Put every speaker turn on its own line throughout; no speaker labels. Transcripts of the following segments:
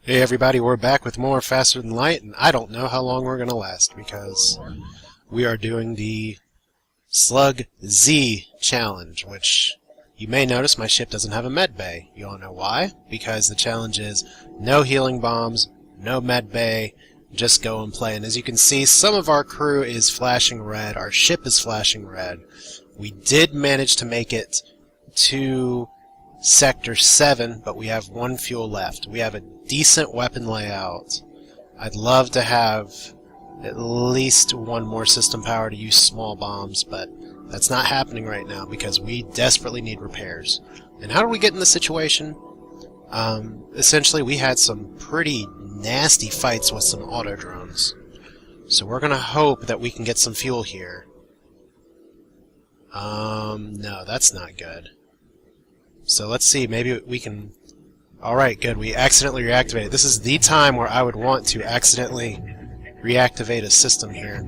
Hey everybody, we're back with more Faster Than Light, and I don't know how long we're going to last because we are doing the Slug Z challenge, which you may notice my ship doesn't have a med bay. You all know why? Because the challenge is no healing bombs, no med bay, just go and play. And as you can see, some of our crew is flashing red, our ship is flashing red. We did manage to make it to Sector 7, but we have one fuel left. We have a decent weapon layout. I'd love to have at least one more system power to use small bombs, but that's not happening right now because we desperately need repairs. And how did we get in this situation? Essentially, we had some pretty nasty fights with some auto drones. So we're going to hope that we can get some fuel here. No, that's not good. So let's see, maybe we can... Alright, good, we accidentally reactivated. This is the time where I would want to accidentally reactivate a system here.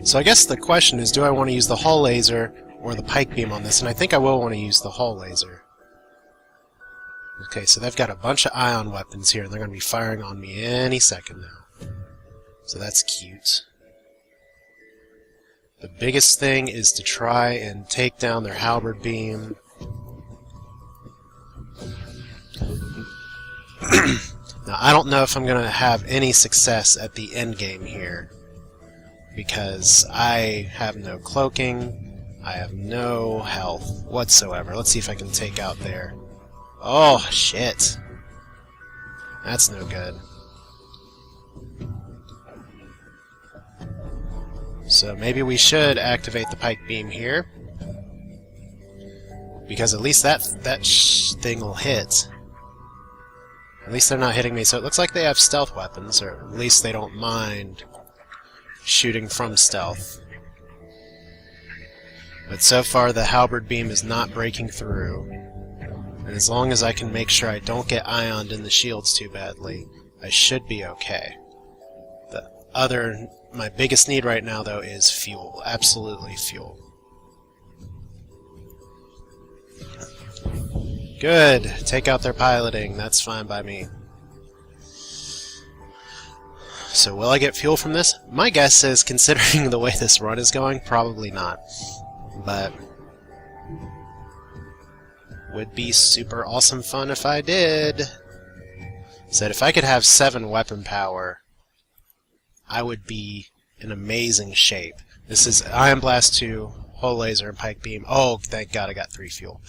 So I guess the question is, do I want to use the hull laser or the pike beam on this? And I think I will want to use the hull laser. Okay, so they've got a bunch of ion weapons here, and they're going to be firing on me any second now. So that's cute. The biggest thing is to try and take down their halberd beam. Now, I don't know if I'm going to have any success at the end game here, because I have no cloaking, I have no health whatsoever. Let's see if I can take out there. Oh, shit. That's no good. So maybe we should activate the pike beam here, because at least that thing will hit. At least they're not hitting me, so it looks like they have stealth weapons, or at least they don't mind shooting from stealth. But so far the halberd beam is not breaking through, and as long as I can make sure I don't get ioned in the shields too badly, I should be okay. My biggest need right now, though, is fuel. Absolutely fuel. Good. Take out their piloting. That's fine by me. So will I get fuel from this? My guess is, considering the way this run is going, probably not. But would be super awesome fun if I did. Said if I could have 7 weapon power, I would be in amazing shape. This is Ion Blast 2, Hull Laser, and Pike Beam. Oh, thank God I got 3 fuel.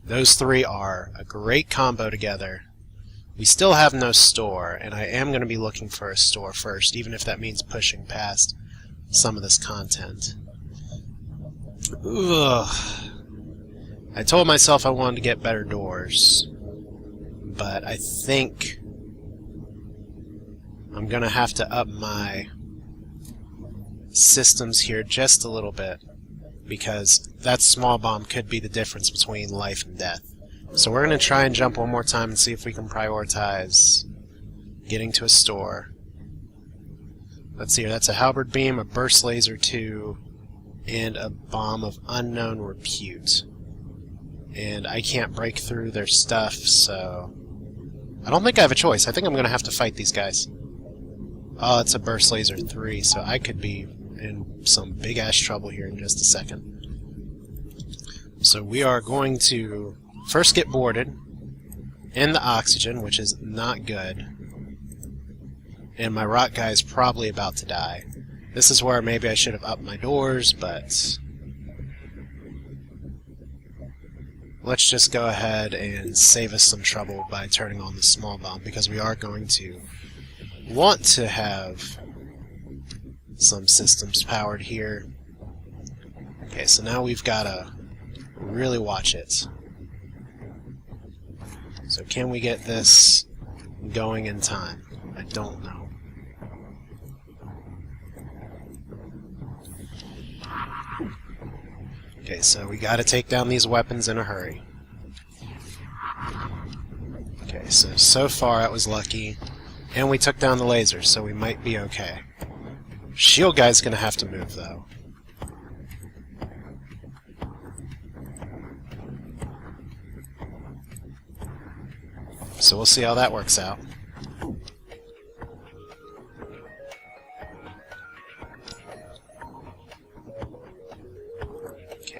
Those 3 are a great combo together. We still have no store, and I am going to be looking for a store first, even if that means pushing past some of this content. Ugh. I told myself I wanted to get better doors, but I think I'm going to have to up my systems here just a little bit, because that small bomb could be the difference between life and death. So we're going to try and jump one more time and see if we can prioritize getting to a store. Let's see here, that's a halberd beam, a burst laser 2, and a bomb of unknown repute. And I can't break through their stuff, so I don't think I have a choice. I think I'm going to have to fight these guys. Oh, it's a burst laser 3, so I could be in some big-ass trouble here in just a second. So we are going to first get boarded in the oxygen, which is not good. And my rock guy is probably about to die. This is where maybe I should have upped my doors, but let's just go ahead and save us some trouble by turning on the small bomb, because we are going to want to have some systems powered here. Okay, so now we've got to really watch it. So can we get this going in time? I don't know. Okay, so we got to take down these weapons in a hurry. Okay, so far that was lucky. And we took down the lasers, so we might be okay. Shield guy's gonna have to move, though. So we'll see how that works out. Okay.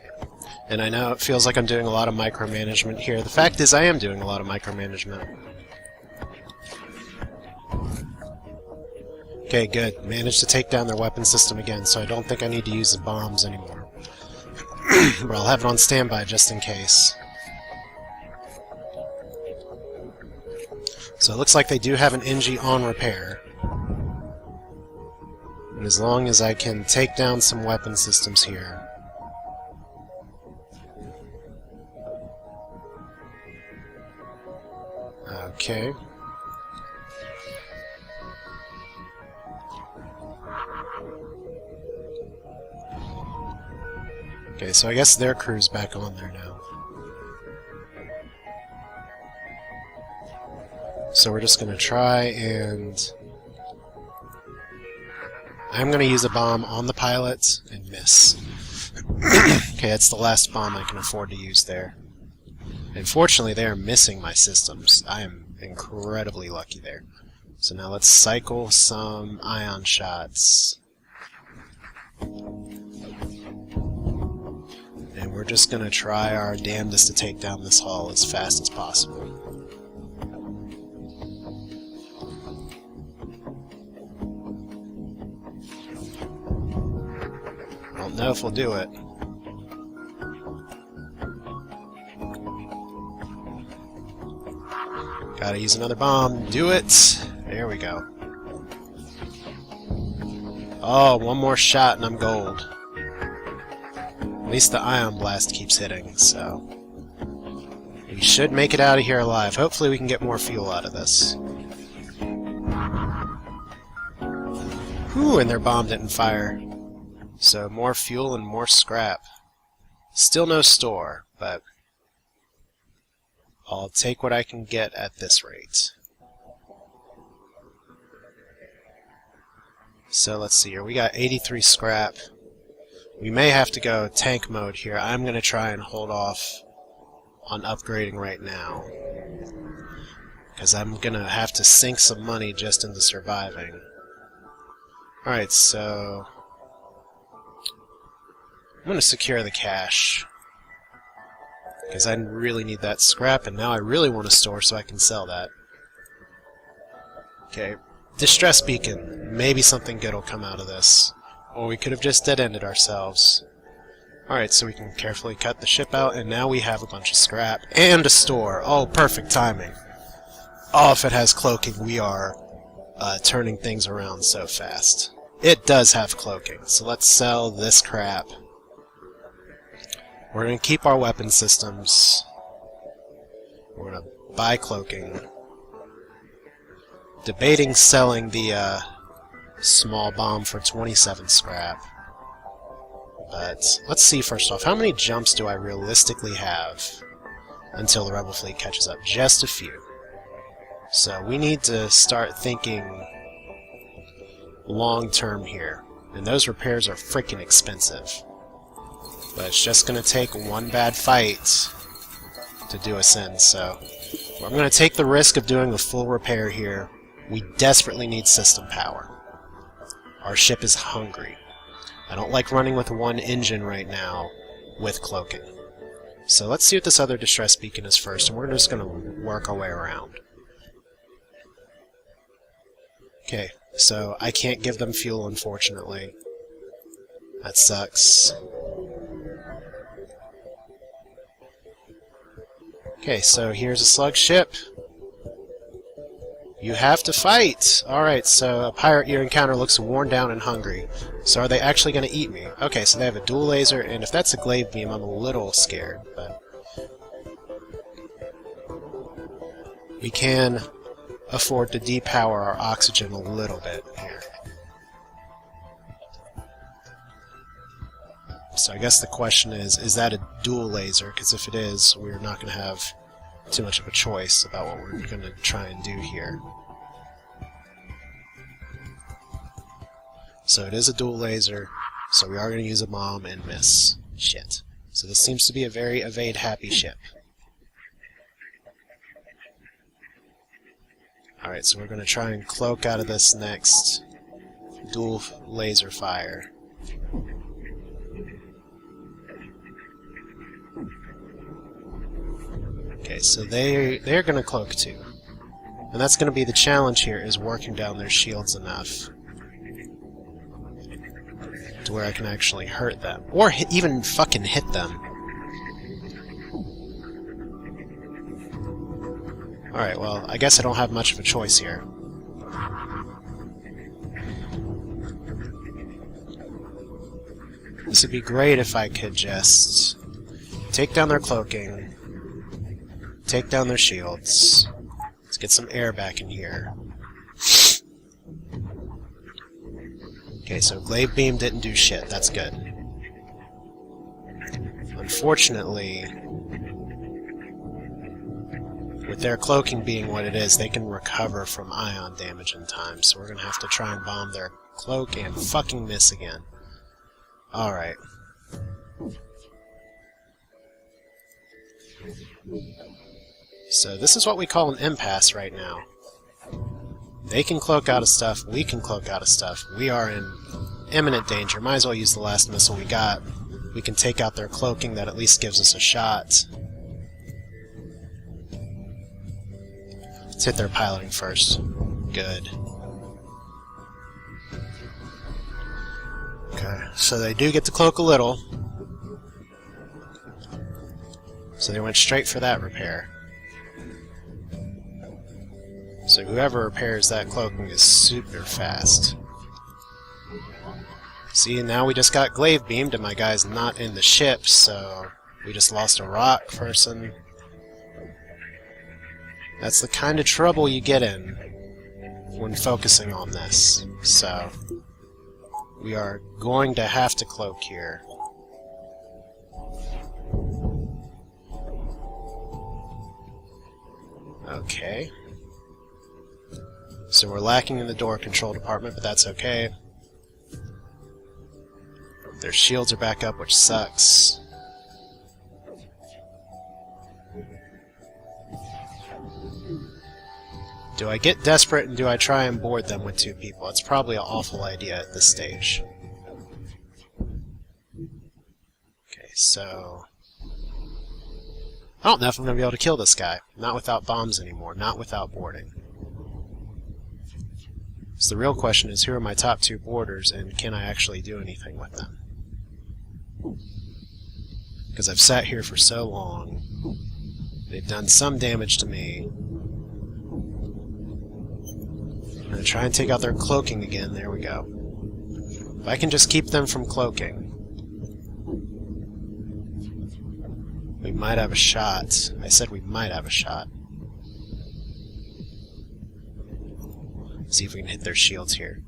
And I know it feels like I'm doing a lot of micromanagement here. The fact is I am doing a lot of micromanagement. Okay, good. Managed to take down their weapon system again, so I don't think I need to use the bombs anymore. But I'll have it on standby just in case. So it looks like they do have an NG on repair. And as long as I can take down some weapon systems here... Okay. Okay, so I guess their crew's back on there now. So we're just going to try and... I'm going to use a bomb on the pilot and miss. Okay, that's the last bomb I can afford to use there. Unfortunately, they are missing my systems. I am incredibly lucky there. So now let's cycle some ion shots. And we're just going to try our damnedest to take down this hull as fast as possible. I don't know if we'll do it. Gotta use another bomb. Do it! There we go. Oh, one more shot and I'm gold. At least the ion blast keeps hitting, so... we should make it out of here alive. Hopefully we can get more fuel out of this. Whew, and their bomb didn't fire. So more fuel and more scrap. Still no store, but... I'll take what I can get at this rate. So let's see here. We got 83 scrap. We may have to go tank mode here. I'm going to try and hold off on upgrading right now. Because I'm going to have to sink some money just into surviving. Alright, so... I'm going to secure the cash. Because I really need that scrap, and now I really want to store so I can sell that. Okay. Distress beacon. Maybe something good will come out of this. Or we could have just dead-ended ourselves. Alright, so we can carefully cut the ship out, and now we have a bunch of scrap. And a store! Oh, perfect timing. Oh, if it has cloaking, we are turning things around so fast. It does have cloaking, so let's sell this crap. We're going to keep our weapon systems. We're going to buy cloaking. Debating selling the small bomb for 27 scrap. But let's see first off, how many jumps do I realistically have until the Rebel fleet catches up? Just a few. So we need to start thinking long-term here. And those repairs are freaking expensive. But it's just going to take one bad fight to do us in, so I'm going to take the risk of doing a full repair here. We desperately need system power. Our ship is hungry. I don't like running with one engine right now with cloaking. So let's see what this other distress beacon is first, and we're just going to work our way around. Okay, so I can't give them fuel, unfortunately. That sucks. Okay, so here's a slug ship. You have to fight! Alright, so a pirate you encounter looks worn down and hungry. So are they actually going to eat me? Okay, so they have a dual laser, and if that's a glaive beam, I'm a little scared, but... we can afford to depower our oxygen a little bit here. So I guess the question is that a dual laser? Because if it is, we're not going to have too much of a choice about what we're going to try and do here. So it is a dual laser, so we are going to use a bomb and miss. Shit. So this seems to be a very evade-happy ship. Alright, so we're going to try and cloak out of this next dual laser fire. Okay, so they're going to cloak too. And that's going to be the challenge here, is working down their shields enough to where I can actually hurt them. Or even fucking hit them. Alright, well, I guess I don't have much of a choice here. This would be great if I could just take down their cloaking, take down their shields. Let's get some air back in here. Okay, so Glaive Beam didn't do shit. That's good. Unfortunately, with their cloaking being what it is, they can recover from ion damage in time, so we're gonna have to try and bomb their cloak and fucking miss again. Alright. So this is what we call an impasse right now. They can cloak out of stuff, we can cloak out of stuff. We are in imminent danger. Might as well use the last missile we got. We can take out their cloaking, that at least gives us a shot. Let's hit their piloting first. Good. Okay, so they do get to cloak a little. So they went straight for that repair. So whoever repairs that cloaking is super fast. See, now we just got glaive beamed and my guy's not in the ship, so we just lost a rock person. That's the kind of trouble you get in when focusing on this. So we are going to have to cloak here. Okay. So we're lacking in the door control department, but that's okay. Their shields are back up, which sucks. Do I get desperate and do I try and board them with two people? It's probably an awful idea at this stage. Okay, so I don't know if I'm going to be able to kill this guy. Not without bombs anymore, not without boarding. So the real question is, who are my top two boarders, and can I actually do anything with them? Because I've sat here for so long. They've done some damage to me. I'm going to try and take out their cloaking again. There we go. If I can just keep them from cloaking, we might have a shot. I said we might have a shot. See if we can hit their shields here.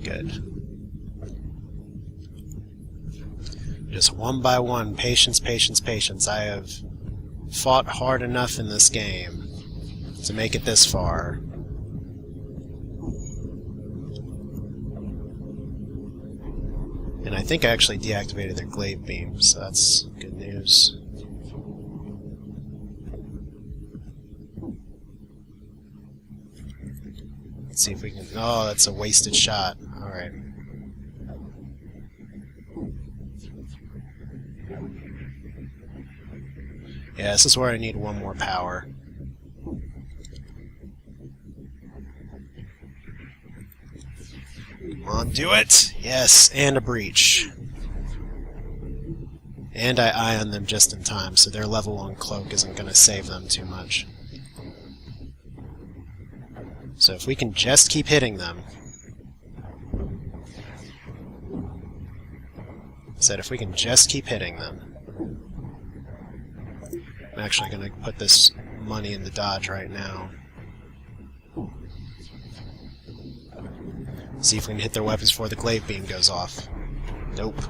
Good. Just one by one. Patience, patience, patience. I have fought hard enough in this game to make it this far. And I think I actually deactivated their glaive beam, so that's good news. Let's see if we can... Oh, that's a wasted shot. Alright. Yeah, this is where I need one more power. Come on, do it! Yes, and a breach. And I ion them just in time, so their level 1 cloak isn't going to save them too much. So if we can just keep hitting them... if we can just keep hitting them... I'm actually going to put this money in the dodge right now. See if we can hit their weapons before the glaive beam goes off. Nope.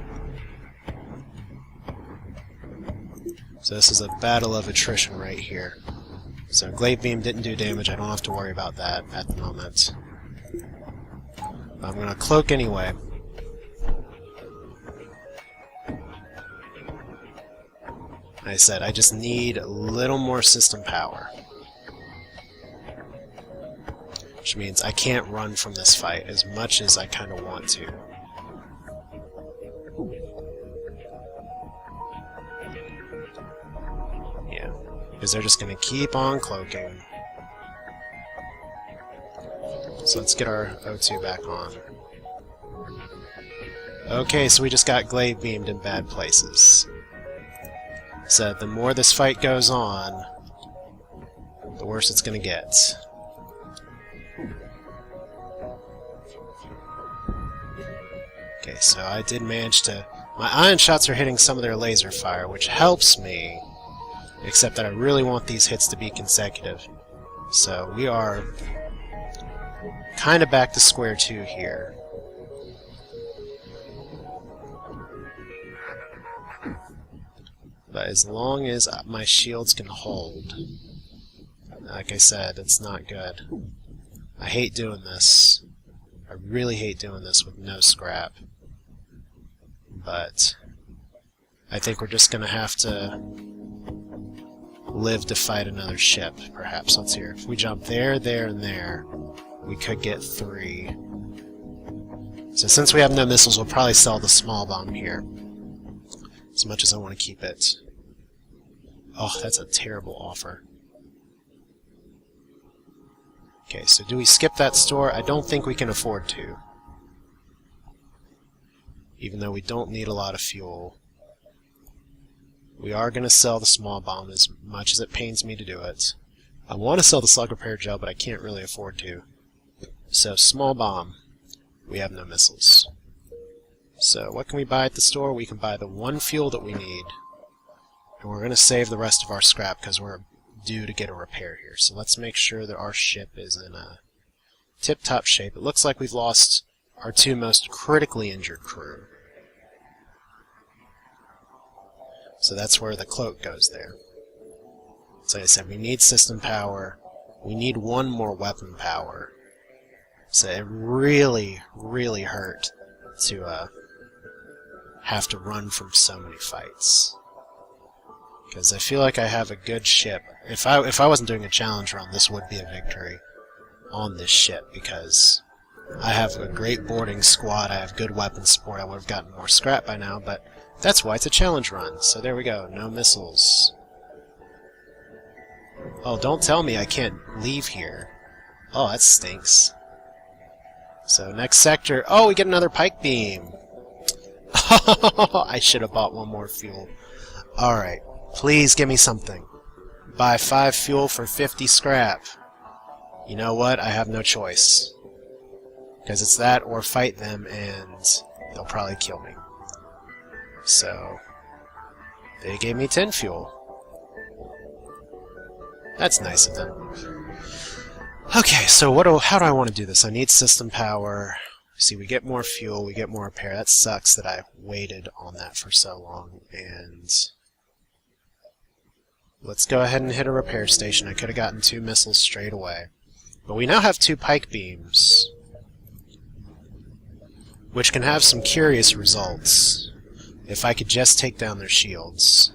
So this is a battle of attrition right here. So glaive beam didn't do damage, I don't have to worry about that at the moment. But I'm going to cloak anyway. Like I said, I just need a little more system power. which means I can't run from this fight as much as I kind of want to. Yeah, because they're just going to keep on cloaking. So let's get our O2 back on. Okay, so we just got glaive beamed in bad places. So the more this fight goes on, the worse it's going to get. Okay, so I did manage to... My ion shots are hitting some of their laser fire, which helps me, except that I really want these hits to be consecutive. So we are kind of back to square two here. But as long as my shields can hold, like I said, it's not good. I hate doing this. I really hate doing this with no scrap. But I think we're just going to have to live to fight another ship, perhaps. Let's hear. If we jump there, there, and there, we could get 3. So since we have no missiles, we'll probably sell the small bomb here. As much as I want to keep it. Oh, that's a terrible offer. Okay, so do we skip that store? I don't think we can afford to. Even though we don't need a lot of fuel. We are going to sell the small bomb as much as it pains me to do it. I want to sell the slug repair gel, but I can't really afford to. So, small bomb. We have no missiles. So, what can we buy at the store? We can buy the 1 fuel that we need. And we're going to save the rest of our scrap because we're due to get a repair here. So let's make sure that our ship is in a tip-top shape. It looks like we've lost our 2 most critically injured crew. So that's where the cloak goes there. So like I said, we need system power. We need 1 more weapon power. So it really, really hurt to have to run from so many fights. Because I feel like I have a good ship. If I wasn't doing a challenge run, this would be a victory on this ship, because I have a great boarding squad, I have good weapon support, I would have gotten more scrap by now, but that's why it's a challenge run. So there we go, no missiles. Oh, don't tell me I can't leave here. Oh, that stinks. So next sector, oh, we get another pike beam. I should have bought 1 more fuel. Alright. Please give me something. Buy 5 fuel for 50 scrap. You know what? I have no choice. Because it's that or fight them and they'll probably kill me. So, they gave me 10 fuel. That's nice of them. Okay, so how do I want to do this? I need system power. See, we get more fuel, we get more repair. That sucks that I waited on that for so long. And let's go ahead and hit a repair station. I could have gotten 2 missiles straight away. But we now have 2 pike beams, which can have some curious results if I could just take down their shields.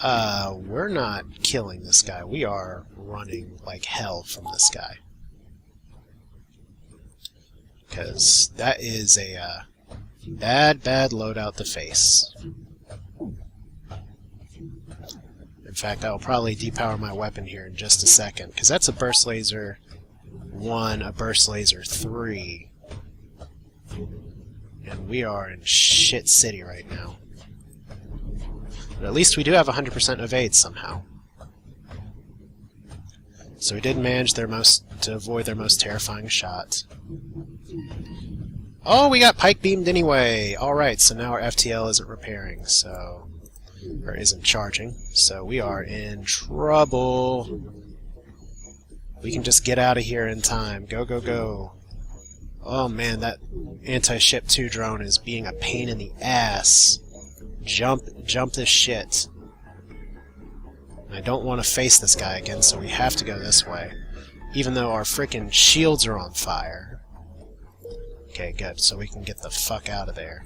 We're not killing this guy. We are running like hell from this guy. Because that is a bad loadout to face. In fact, I'll probably depower my weapon here in just a second, because that's a burst laser 1, a burst laser 3. And we are in shit city right now. But at least we do have 100% evade somehow. So we did manage to avoid their most terrifying shot. Oh, we got pike beamed anyway! Alright, so now our FTL isn't repairing, so... or isn't charging, so we are in trouble. We can just get out of here in time. Go, go, go. Oh man, that anti-ship 2 drone is being a pain in the ass. Jump this shit. I don't want to face this guy again, so we have to go this way. Even though our frickin' shields are on fire. Okay, good, so we can get the fuck out of there.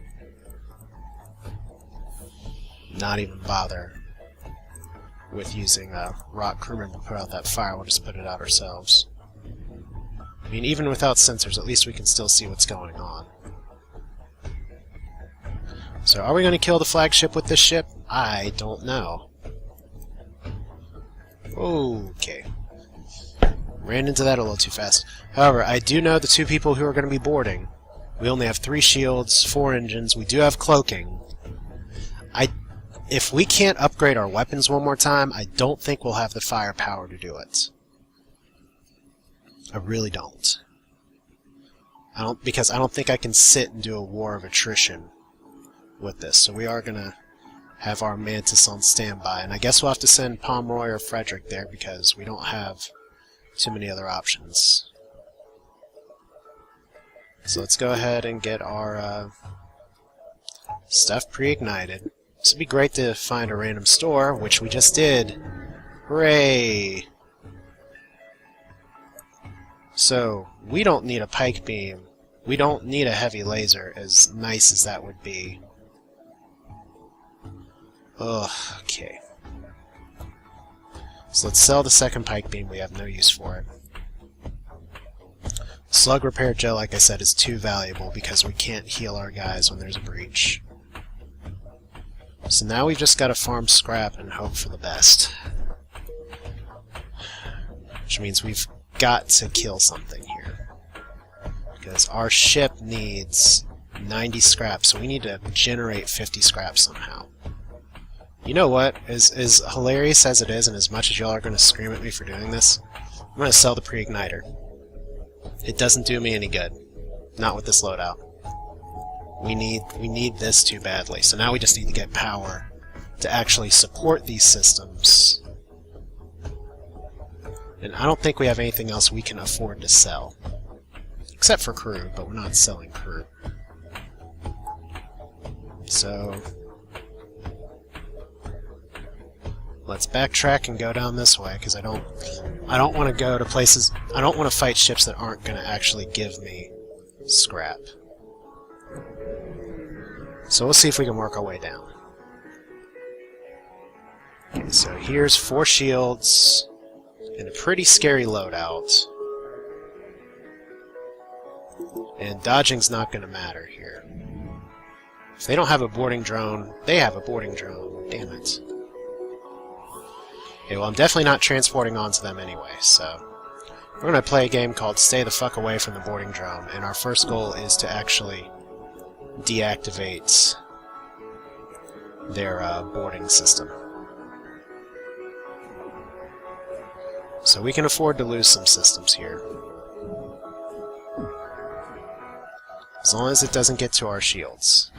Not even bother with using rock crewmen to put out that fire, we'll just put it out ourselves. mean, even without sensors, at least we can still see what's going on. So are we going to kill the flagship with this ship? I don't know. Okay. Ran into that a little too fast. However, I do know the two people who are going to be boarding. We only have 3 shields, 4 engines. We do have cloaking. If we can't upgrade our weapons one more time, I don't think we'll have the firepower to do it. I really don't. Because I don't think I can sit and do a war of attrition with this. So we are going to have our Mantis on standby. And I guess we'll have to send Pomeroy or Frederick there because we don't have too many other options. So let's go ahead and get our stuff pre-ignited. This would be great to find a random store, which we just did. Hooray! So, we don't need a pike beam. We don't need a heavy laser, as nice as that would be. Ugh, okay. So let's sell the second pike beam. We have no use for it. Slug repair gel, like I said, is too valuable because we can't heal our guys when there's a breach. So now we've just got to farm scrap and hope for the best. Which means we've got to kill something here. Because our ship needs 90 scrap, so we need to generate 50 scrap somehow. You know what? As hilarious as it is, and as much as y'all are going to scream at me for doing this, I'm going to sell the pre-igniter. It doesn't do me any good. Not with this loadout. We need this too badly. So now we just need to get power to actually support these systems. And I don't think we have anything else we can afford to sell. Except for crew, but we're not selling crew. So let's backtrack and go down this way, because I don't want to go to places. I don't want to fight ships that aren't going to actually give me scrap. So we'll see if we can work our way down. Okay, so here's 4 shields and a pretty scary loadout. And dodging's not going to matter here. If they don't have a boarding drone, they have a boarding drone. Damn it. Okay, well, I'm definitely not transporting onto them anyway, so we're going to play a game called Stay the Fuck Away from the Boarding Drone, and our first goal is to actually deactivate their boarding system. So we can afford to lose some systems here. As long as it doesn't get to our shields.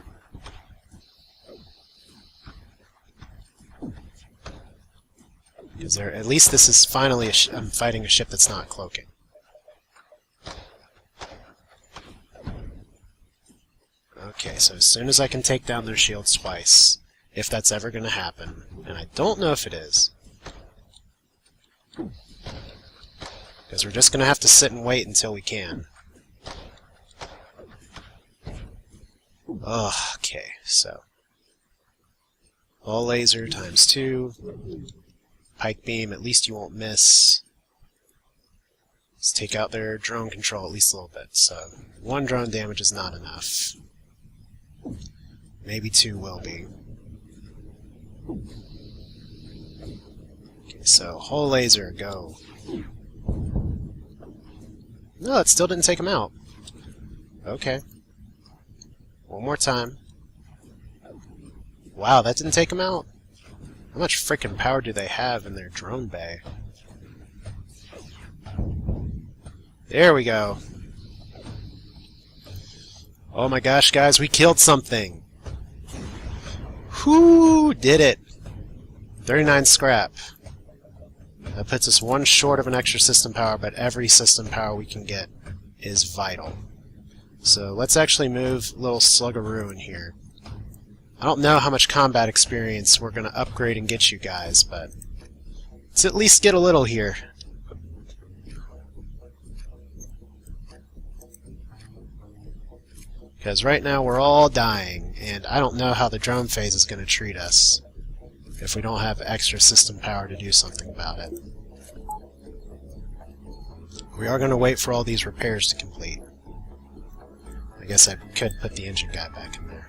Because at least this is finally I'm fighting a ship that's not cloaking. Okay, so as soon as I can take down their shields twice, if that's ever going to happen, and I don't know if it is, because we're just going to have to sit and wait until we can. Oh, okay, so all laser times 2, pike beam, at least you won't miss. Let's take out their drone control at least a little bit. So 1 drone damage is not enough. Maybe 2 will be. Okay, so whole laser, go. No, it still didn't take him out. Okay. One more time. Wow, that didn't take him out? How much frickin' power do they have in their drone bay? There we go. Oh my gosh, guys, we killed something! Whoo! Did it! 39 scrap. That puts us 1 short of an extra system power, but every system power we can get is vital. So let's actually move little Sluggaroo in here. I don't know how much combat experience we're going to upgrade and get you guys, but let's at least get a little here. Because right now we're all dying, and I don't know how the drone phase is going to treat us if we don't have extra system power to do something about it. We are going to wait for all these repairs to complete. I guess I could put the engine guy back in there.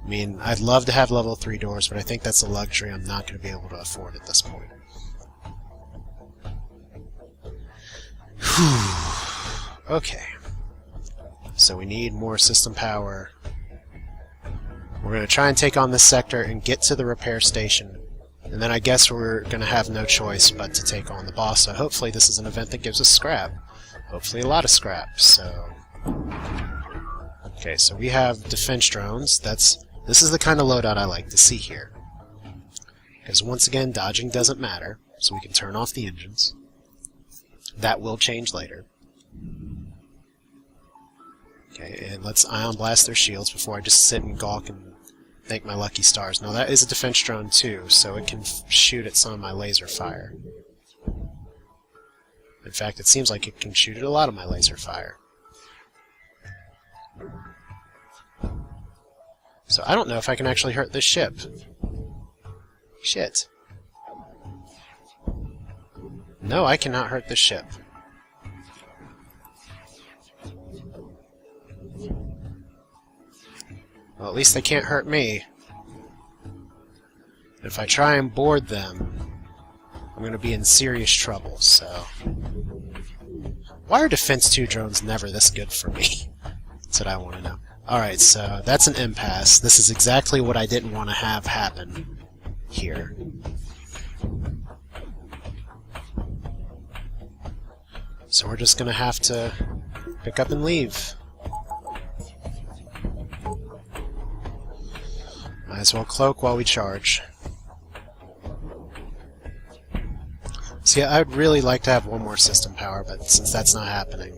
I mean, I'd love to have level 3 doors, but I think that's a luxury I'm not going to be able to afford at this point. Whew. Okay. So we need more system power. We're going to try and take on this sector and get to the repair station. And then I guess we're going to have no choice but to take on the boss. So hopefully this is an event that gives us scrap. Hopefully a lot of scrap. So, okay, so we have defense drones. This is the kind of loadout I like to see here. Because once again, dodging doesn't matter. So we can turn off the engines. That will change later. Okay, and let's ion blast their shields before I just sit and gawk and thank my lucky stars. Now that is a defense drone too, so it can shoot at some of my laser fire. In fact, it seems like it can shoot at a lot of my laser fire. So I don't know if I can actually hurt this ship. Shit. No, I cannot hurt this ship. Well, at least they can't hurt me. If I try and board them, I'm going to be in serious trouble, so... Why are Defense 2 drones never this good for me? That's what I want to know. Alright, so that's an impasse. This is exactly what I didn't want to have happen here. So we're just going to have to pick up and leave. Might as well cloak while we charge. See, I'd really like to have one more system power, but since that's not happening...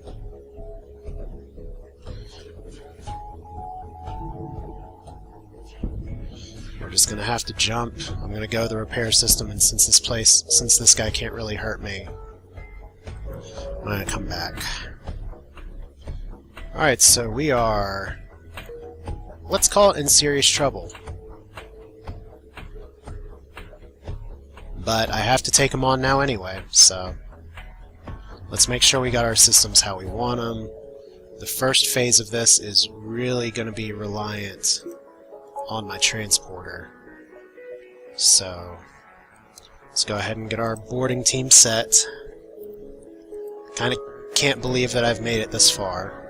We're just gonna have to jump. I'm gonna go to the repair system, and since this guy can't really hurt me, I'm gonna come back. Alright, so we are... let's call it in serious trouble. But I have to take them on now anyway, so let's make sure we got our systems how we want them. The first phase of this is really going to be reliant on my transporter. So let's go ahead and get our boarding team set. Kind of can't believe that I've made it this far.